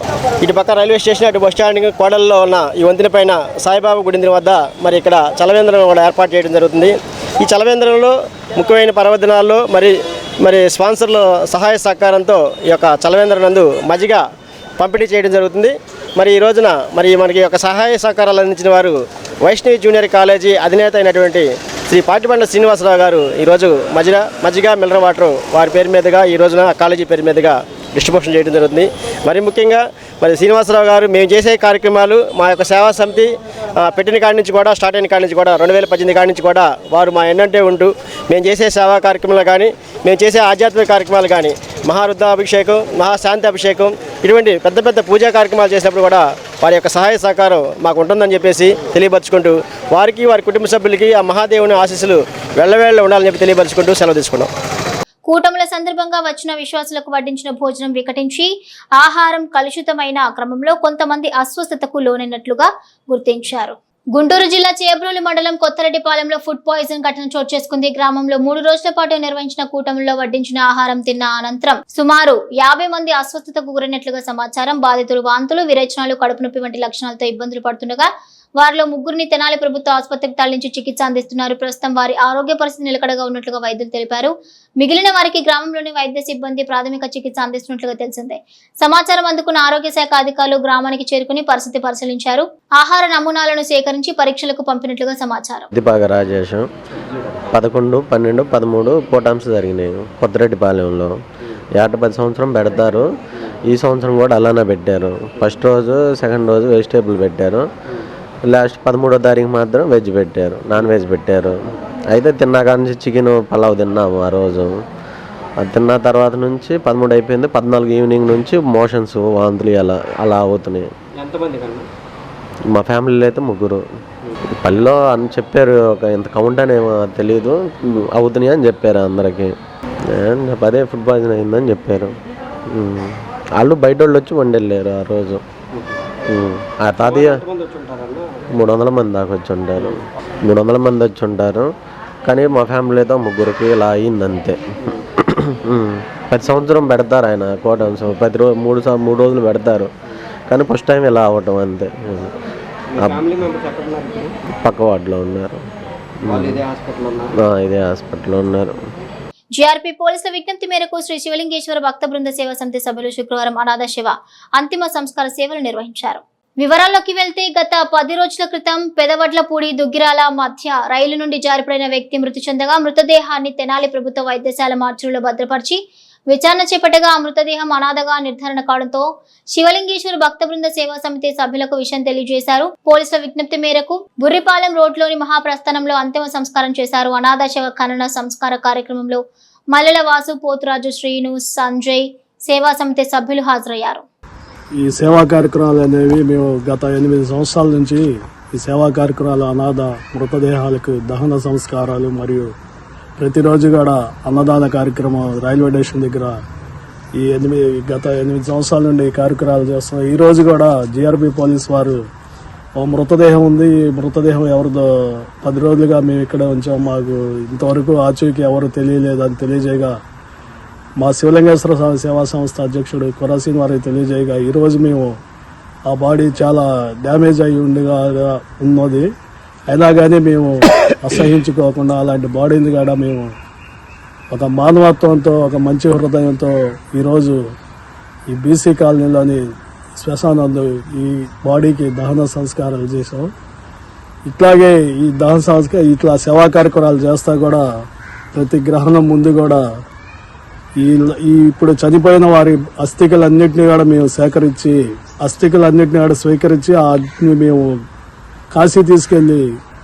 Speaker 13: ఇటు పక్క రైల్వే స్టేషన్ అటు బస్ స్టాండ్ కోడల్లో ఉన్న ఈ వంతెన పైన సాయిబాబా గుడి వద్ద మరి ఇక్కడ చలవేంద్రం కూడా ఏర్పాటు చేయడం జరుగుతుంది. ఈ చలవేంద్రంలో ముఖ్యమైన పర్వదినాల్లో మరి స్పాన్సర్ల సహాయ సహకారంతో ఈ యొక్క చలవేంద్రం నందు మజ్జిగ పంపిణీ చేయడం జరుగుతుంది. మరి ఈ రోజున మనకి ఒక సహాయ సహకారాలు అందించిన వారు వైష్ణవి జూనియర్ కాలేజీ అధినేత అయినటువంటి శ్రీ పాటిబండ్ల శ్రీనివాసరావు గారు ఈరోజు మజ్జిగ మినరల్ వాటర్ వారి పేరు మీదుగా ఈ రోజున కాలేజీ పేరు మీదుగా డిస్ట్రిబ్యూషన్ చేయడం జరుగుతుంది. మరి ముఖ్యంగా శ్రీనివాసరావు గారు మేము చేసే కార్యక్రమాలు మా యొక్క సేవా సమితి పెట్టిన కాడి నుంచి కూడా స్టార్ట్ అయిన కాడి నుంచి కూడా 2018 కాడి నుంచి కూడా వారు మా ఎన్నంటే ఉంటూ మేము చేసే సేవా కార్యక్రమాలు కానీ మేము చేసే ఆధ్యాత్మిక కార్యక్రమాలు కానీ మహారుద్రాభిషేకం, మహాశాంతి అభిషేకం ఇటువంటి పెద్ద పెద్ద పూజా కార్యక్రమాలు చేసినప్పుడు కూడా వారి యొక్క సహాయ సహకారం మాకు ఉంటుందని చెప్పేసి తెలియపరుచుకుంటూ వారికి వారి కుటుంబ సభ్యులకి ఆ మహాదేవుని ఆశీస్సులు వెళ్ళవేళ్ళ ఉండాలని చెప్పి తెలియపరుచుకుంటూ సెలవు తీసుకున్నాం.
Speaker 1: కూటముల సందర్భంగా వచ్చిన విశ్వాసులకు వడ్డించిన భోజనం వికటించి ఆహారం కలుషితమైన క్రమంలో కొంతమంది అస్వస్థతకు లోనైనట్లుగా గుర్తించారు. గుంటూరు జిల్లా చేబ్రోలు మండలం కొత్తరెడ్డిపాలెంలో ఫుడ్ పాయిజన్ ఘటన చోటు చేసుకుంది. గ్రామంలో 3 రోజుల పాటు నిర్వహించిన కూటమిలో వడ్డించిన ఆహారం తిన్న అనంతరం సుమారు 50 మంది అస్వస్థతకు గురైనట్లుగా సమాచారం. బాధితులు వాంతులు, విరేచనాలు, కడుపు నొప్పి వంటి లక్షణాలతో ఇబ్బందులు పడుతుండగా వారిలో 3 తెనాలి ప్రభుత్వ ఆసుపత్రికి తరలించి చికిత్స అందిస్తున్నారు. ప్రస్తుతం వారి ఆరోగ్య పరిస్థితి నిలకడగా ఉన్నట్లుగా వైద్యులు తెలిపారు. మిగిలిన వారికి గ్రామంలోని వైద్య సిబ్బంది ప్రాథమిక చికిత్స అందిస్తున్నట్లుగా తెలిసిందే. సమాచారం అందుకున్న ఆరోగ్య శాఖ అధికారులు గ్రామానికి చేరుకుని పరిస్థితి పరిశీలించారు. ఆహార నమూనాలను సేకరించి పరీక్షలకు పంపినట్లుగా సమాచారం.
Speaker 14: రాజేశం 11, 12, 13 పోటామ్స్ జరిగినాయి కొత్తరెడ్డిపాలెంలో. 10 సంవత్సరం పెడతారు. ఈ సంవత్సరం కూడా అలానే పెట్టారు. ఫస్ట్ రోజు, సెకండ్ రోజు వెజిటేబుల్ పెట్టారు. లాస్ట్ 13వ తారీఖు మాత్రం వెజ్ పెట్టారు, నాన్ వెజ్ పెట్టారు. అయితే తిన్నాక నుంచి చికెన్ పలావ్ తిన్నాము ఆ రోజు. అది తిన్న తర్వాత నుంచి 13 అయిపోయింది. 14 ఈవినింగ్ నుంచి మోషన్స్, వాంతులు అలా అవుతున్నాయి. మా ఫ్యామిలీలో అయితే 3. పల్లెలో అని చెప్పారు, ఇంత కౌంట్ అని తెలియదు, అవుతున్నాయి అని చెప్పారు అందరికీ. అదే ఫుడ్ పాయిజన్ అయిందని చెప్పారు. వాళ్ళు బయట వాళ్ళు వచ్చి వండెళ్ళారు ఆ రోజు. ఆ తాతయ్య 300 మంది దాకా వచ్చి ఉంటారు. 300 మంది వచ్చి ఉంటారు. కానీ మా ఫ్యామిలీతో 3కి ఇలా అయింది అంతే. ప్రతి సంవత్సరం పెడతారు ఆయన కోటమ్స్, ప్రతి రోజు 3 రోజులు పెడతారు. కానీ ఫస్ట్ టైం ఇలా అవ్వటం అంతే. పక్క వార్డులో ఉన్నారు, ఇదే హాస్పిటల్లో ఉన్నారు.
Speaker 1: జీఆర్పీ పోలీసుల విజ్ఞప్తి మేరకు శ్రీ శివలింగేశ్వర భక్త బృంద సేవా సమితి సభ్యులు శుక్రవారం అనాథ శివ అంతిమ సంస్కార సేవలు నిర్వహించారు. వివరాల్లోకి వెళ్తే గత 10 రోజుల క్రితం పెదవడ్లపూడి దుగ్గిరాల మధ్య రైలు నుండి జారిపడిన వ్యక్తి మృతి చెందగా మృతదేహాన్ని తెనాలి ప్రభుత్వ వైద్యశాల మార్చులో భద్రపరిచి విచారణ చేపట్టగా ఆ మృతదేహం అనాథగా నిర్ధారణ కావడంతో శివలింగేశ్వర భక్త బృంద సేవా సమితి సభ్యులకు విషయం తెలియజేశారు. పోలీసుల విజ్ఞప్తి మేరకు బుర్రిపాలెం రోడ్లోని మహాప్రస్థానంలో అంతిమ సంస్కారం చేశారు. అనాథ శవ ఖనన సంస్కార కార్యక్రమంలో మల్లెల వాసు, పోతురాజు, శ్రీను, సంజయ్ సేవా సమితి సభ్యులు హాజరయ్యారు.
Speaker 15: ఈ సేవా కార్యక్రమాలు అనేవి మేము గత 8 సంవత్సరాల నుంచి ఈ సేవా కార్యక్రమాలు అనాథ మృతదేహాలకు దహన సంస్కారాలు మరియు ప్రతిరోజు కూడా అన్నదాన కార్యక్రమం రైల్వే స్టేషన్ దగ్గర గత 8 సంవత్సరాల నుండి ఈ కార్యక్రమాలు చేస్తున్నాం. ఈ రోజు కూడా జిఆర్పి పోలీస్ వారు ఓ మృతదేహం ఉంది, ఈ మృతదేహం ఎవరిదో 10 రోజులుగా మేము ఇక్కడే ఉంచాం, మాకు ఇంతవరకు ఆచూకీ ఎవరు తెలియలేదు అని తెలియజేయగా మా శివలింగేశ్వర సేవా సంస్థ అధ్యక్షుడు కొరాసీన్ వారికి తెలియజేయగా ఈరోజు మేము ఆ బాడీ చాలా డ్యామేజ్ అయి ఉన్నది, అయినా కానీ మేము అసహించుకోకుండా అలాంటి బాడీని కూడా మేము ఒక మానవత్వంతో ఒక మంచి హృదయంతో ఈరోజు ఈ బీసీ కాలనీలోని శ్మశానంలో ఈ బాడీకి దహన సంస్కారాలు చేసాం. ఇట్లాగే ఈ దహన సంస్కారం ఇట్లా సేవా కార్యక్రమాలు చేస్తా కూడా ప్రతి గ్రహణం ముందు కూడా ఈ ఇప్పుడు చనిపోయిన వారి అస్థికలన్నింటినీ కూడా మేము సేకరించి అస్థికలన్నింటినీ కూడా స్వీకరించి వాటిని మేము కాశీ తీసుకెళ్లి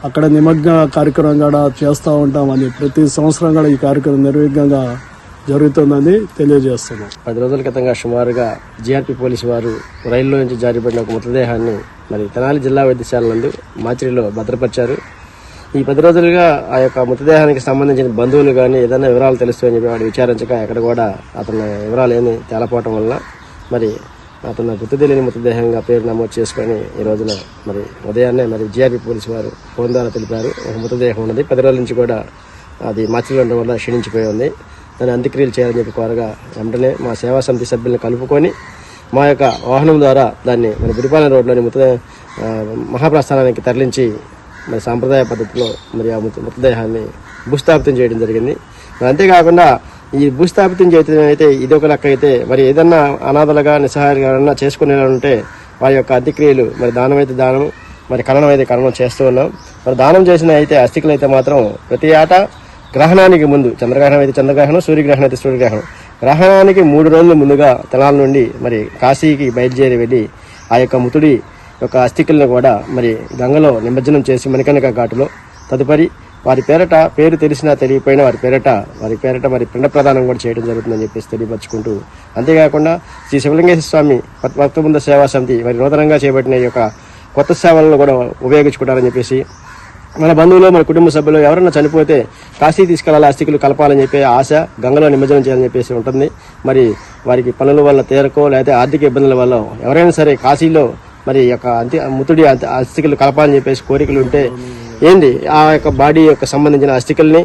Speaker 15: అక్కడ నిమగ్న కార్యక్రమం కూడా చేస్తూ ఉంటామని ప్రతి సంవత్సరం కూడా ఈ కార్యక్రమం నిర్విఘ్నంగా జరుగుతుందని తెలియజేస్తున్నాం.
Speaker 13: 10 రోజుల క్రితంగా సుమారుగా జిఆర్పి పోలీసు వారు రైల్లో నుంచి జారిపడిన ఒక మృతదేహాన్ని మరి తెనాలి జిల్లా వైద్యశాల నందు మాచిరిలో భద్రపరిచారు. ఈ 10 రోజులుగా ఆ యొక్క మృతదేహానికి సంబంధించిన బంధువులు కానీ ఏదైనా వివరాలు తెలుస్తాయని చెప్పి వాడు విచారించగా ఎక్కడ కూడా అతని వివరాలు ఏమీ తేలపోవటం వల్ల మరి అతను గుర్తు తెలియని మృతదేహంగా పేరు నమోదు చేసుకొని ఈ రోజున మరి ఉదయాన్నే మరి జిఆర్పి పోలీసు వారు ఫోన్ ద్వారా తెలిపారు ఒక మృతదేహం ఉన్నది, 10 రోజుల నుంచి కూడా అది మాచిలో ఉండడం వల్ల క్షీణించిపోయి ఉంది, దాన్ని అంత్యక్రియలు చేయాలని చెప్పి కోరగా వెంటనే మా సేవా సమితి సభ్యులను కలుపుకొని మా యొక్క వాహనం ద్వారా దాన్ని మరి బురిపాలెం రోడ్లోని మహాప్రస్థానానికి తరలించి మరి సాంప్రదాయ పద్ధతిలో మరి ఆ మృతదేహాన్ని భూస్థాపితం చేయడం జరిగింది. మరి అంతేకాకుండా ఈ భూస్థాపితం చేయడం అయితే ఇది ఒక లెక్క అయితే మరి ఏదన్నా అనాథలుగా నిస్సహాయంగా చేసుకునే ఉంటే వారి యొక్క అంత్యక్రియలు మరి దానం అయితే దానం, మరి ఖననం అయితే ఖననం చేస్తూ ఉన్నాం. మరి దానం చేసిన అయితే అస్థికలు అయితే మాత్రం ప్రతి ఏటా గ్రహణానికి ముందు, చంద్రగ్రహణం అయితే చంద్రగ్రహణం, సూర్యగ్రహణం అయితే సూర్యగ్రహణం, గ్రహణానికి 3 రోజుల ముందుగా తెనాల నుండి మరి కాశీకి బయలుదేరి వెళ్ళి ఆ యొక్క మృతుడి యొక్క అస్థికలను కూడా మరి గంగలో నిమజ్జనం చేసి మణికర్ణిక ఘాటులో తదుపరి వారి పేరట పేరు తెలిసినా తెలియకపోయినా వారి పేరట మరి పిండ ప్రదానం కూడా చేయడం జరుగుతుందని చెప్పేసి తెలియపరుచుకుంటూ, అంతేకాకుండా శ్రీ శివలింగేశ్వర స్వామి భక్త బృంద సేవా సమితి మరి నూతనంగా చేపట్టిన ఈ యొక్క కొత్త సేవలను కూడా ఉపయోగించుకుంటారని చెప్పేసి మన బంధువులు మన కుటుంబ సభ్యులు ఎవరైనా చనిపోతే కాశీ తీసుకెళ్లాలి, అస్థికులు కలపాలని చెప్పి ఆశ, గంగలో నిమజ్జనం చేయాలని చెప్పేసి ఉంటుంది. మరి వారికి పనుల వల్ల తేరకో లేకపోతే ఆర్థిక ఇబ్బందుల వల్ల ఎవరైనా సరే కాశీలో మరి యొక్క మృతుడి అస్థికలు కలపాలని చెప్పేసి కోరికలు ఉంటే ఏంది ఆ యొక్క బాడీ యొక్క సంబంధించిన అస్థికల్ని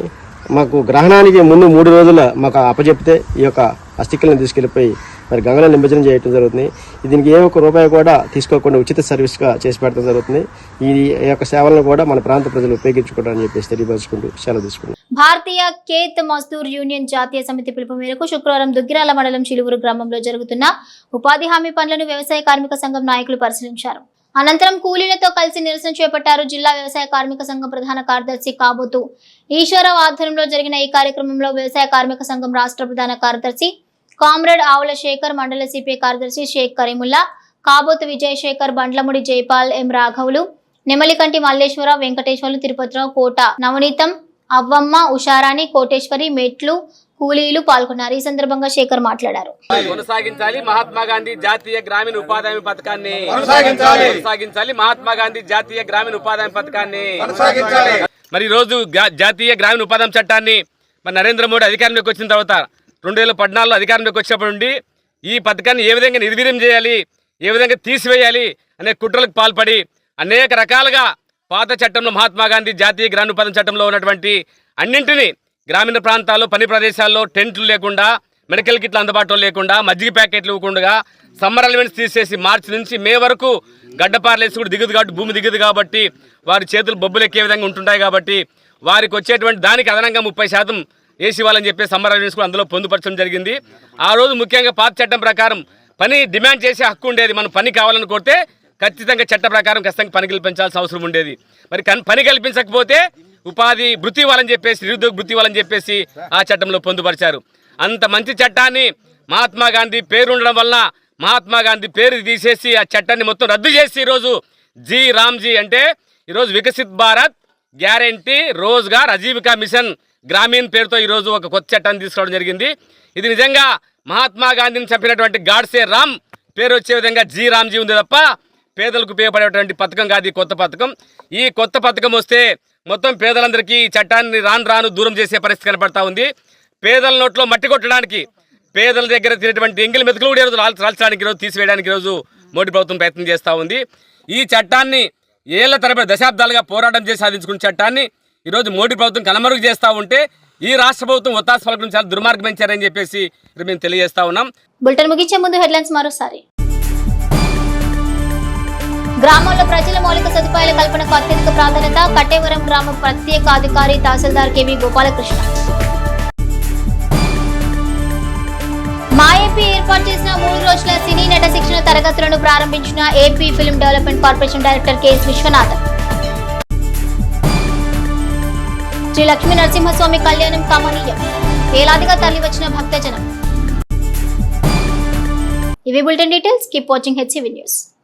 Speaker 13: మాకు గ్రహణానికి ముందు 3 రోజుల మాకు అప్పచెప్తే ఈ యొక్క అస్థికలను తీసుకెళ్లిపోయి మరి గంగలో నిమజ్జనం చేయడం జరుగుతుంది. దీనికి ఏ ఒక్క రూపాయి కూడా తీసుకోకుండా ఉచిత సర్వీస్గా చేసి పెట్టడం జరుగుతుంది. ఈ యొక్క సేవలను కూడా మన ప్రాంత ప్రజలు ఉపయోగించుకుంటారని చెప్పేసి తెలియపరుచుకుంటూ సెలవు తీసుకుంటాం.
Speaker 1: భారతీయ ఖేత్ మజ్దూర్ యూనియన్ జాతీయ సమితి పిలుపు మేరకు శుక్రవారం దుగ్గిరాల మండలం చిలువురు గ్రామంలో జరుగుతున్న ఉపాధి హామీ పనులను వ్యవసాయ కార్మిక సంఘం నాయకులు పరిశీలించారు. అనంతరం కూలీలతో కలిసి నిరసన చేపట్టారు. జిల్లా వ్యవసాయ కార్మిక సంఘం ప్రధాన కార్యదర్శి కాబోతు ఈశ్వరరావు ఆధ్వర్యంలో జరిగిన ఈ కార్యక్రమంలో వ్యవసాయ కార్మిక సంఘం రాష్ట్ర ప్రధాన కార్యదర్శి కామ్రేడ్ ఆవుల శేఖర్, మండల సిపిఐ కార్యదర్శి షేక్ కరీముల్లా, కాబోతు విజయశేఖర్, బండ్లముడి జైపాల్, ఎం రాఘవులు, నెమలికంటి మల్లేశ్వర, వెంకటేశ్వర్లు, తిరుపతిరావు, కోట నవనీతం, అవ్వమ్మ, ఉషారాణి, కోటేశ్వరి, మెట్లు కూలీలు పాల్గొన్నారు. ఈ సందర్భంగా శేఖర్ మాట్లాడారు.
Speaker 16: కొనసాగించాలి మహాత్మా గాంధీ జాతీయ గ్రామీణ ఉపాధి హామీ పథకాన్ని, కొనసాగించాలి మహాత్మా గాంధీ జాతీయ గ్రామీణ ఉపాధి హామీ పథకాన్ని. మరి ఈ రోజు జాతీయ గ్రామీణ ఉపాధి హామీ చట్టాన్ని మరి నరేంద్ర మోడీ అధికారంలోకి వచ్చిన తర్వాత 2014లో అధికారంలోకి వచ్చినప్పటి నుండి ఈ పథకాన్ని ఏ విధంగా నిర్వీర్యం చేయాలి, ఏ విధంగా తీసివేయాలి అనే కుట్రలకు పాల్పడి అనేక రకాలుగా పాత చట్టంలో మహాత్మా గాంధీ జాతీయ గ్రామీణ ఉపాధి చట్టంలో ఉన్నటువంటి అన్నింటినీ గ్రామీణ ప్రాంతాల్లో పని ప్రదేశాల్లో టెంట్లు లేకుండా, మెడికల్ కిట్లు అందుబాటులో లేకుండా, మజ్జిగ ప్యాకెట్లు ఇవ్వకుండా, సమ్మర్ అలవెన్స్ తీసేసి మార్చి నుంచి మే వరకు గడ్డపారలేసి కూడా దిగుదు కాబట్టి భూమి దిగుదు కాబట్టి వారి చేతులు బొబ్బులు ఎక్కే విధంగా ఉంటుంటాయి కాబట్టి వారికి వచ్చేటువంటి దానికి అదనంగా 30% వేసి ఇవ్వాలని చెప్పి సమ్మర్ అలవెన్స్ కూడా అందులో పొందుపరచడం జరిగింది. ఆ రోజు ముఖ్యంగా పాత చట్టం ప్రకారం పని డిమాండ్ చేసే హక్కు ఉండేది. మనం పని కావాలని కోరితే ఖచ్చితంగా చట్ట ప్రకారం ఖచ్చితంగా పని కల్పించాల్సిన అవసరం ఉండేది. మరి పని కల్పించకపోతే ఉపాధి వృత్తి ఇవ్వాలని చెప్పేసి, నిరుద్యోగ వృత్తి ఇవ్వాలని చెప్పేసి ఆ చట్టంలో పొందుపరిచారు. అంత మంచి చట్టాన్ని మహాత్మా గాంధీ పేరు ఉండడం వల్ల మహాత్మా గాంధీ పేరు తీసేసి ఆ చట్టాన్ని మొత్తం రద్దు చేసి ఈరోజు జీ రామ్జీ అంటే ఈరోజు వికసిత్ భారత్ గ్యారంటీ రోజ్గార్ ఆజీవికా మిషన్ గ్రామీణ్ పేరుతో ఈరోజు ఒక కొత్త చట్టాన్ని తీసుకురావడం జరిగింది. ఇది నిజంగా మహాత్మా గాంధీని చంపినటువంటి గాడ్సే రామ్ పేరు వచ్చే విధంగా జీ రామ్జీ ఉంది తప్ప పేదలకు ఉపయోగపడేటువంటి పథకం కాదు ఈ కొత్త పథకం. ఈ కొత్త పథకం వస్తే మొత్తం పేదలందరికీ ఈ చట్టాన్ని రాను దూరం చేసే పరిస్థితి కనపడతా ఉంది. పేదల నోట్లో మట్టి కొట్టడానికి, పేదల దగ్గర తినేటువంటి ఎంగిలి మెతుకులు కూడా ఈరోజు రాల్చడానికి, ఈరోజు తీసివేయడానికి ఈరోజు మోడీ ప్రభుత్వం ప్రయత్నం చేస్తూ ఉంది. ఈ చట్టాన్ని ఏళ్ల తరబడి దశాబ్దాలుగా పోరాటం చేసి సాధించుకున్న చట్టాన్ని ఈరోజు మోడీ ప్రభుత్వం కనుమరుగు చేస్తూ ఉంటే ఈ రాష్ట్ర ప్రభుత్వం ఒత్తాసు పలకడం చాలా దుర్మార్గమించారని చెప్పేసి మేము తెలియజేస్తా ఉన్నాం.
Speaker 1: బులెటిన్ ముగించే ముందు హెడ్లైన్స్ మరోసారి. గ్రామాల్లో ప్రజల మౌలిక సదుపాయాల కల్పనకు అత్యధిక ప్రాధాన్యత, కట్టేవరం గ్రామ ప్రత్యేక అధికారి తహసీల్దార్ కేవి గోపాలకృష్ణ. మా ఏపీ ఏర్పాటు చేసిన 3 రోజుల సినీ నట శిక్షణ తరగతులను ప్రారంభించిన AP film development corporation director KS Viswanathan. Shri Lakshmi Narasimhaswamy కళ్యాణం కమనీయం, వేలాదిగా తరలి వచ్చిన భక్తజనం. ఇవి bulletin details. Keep watching HCV news.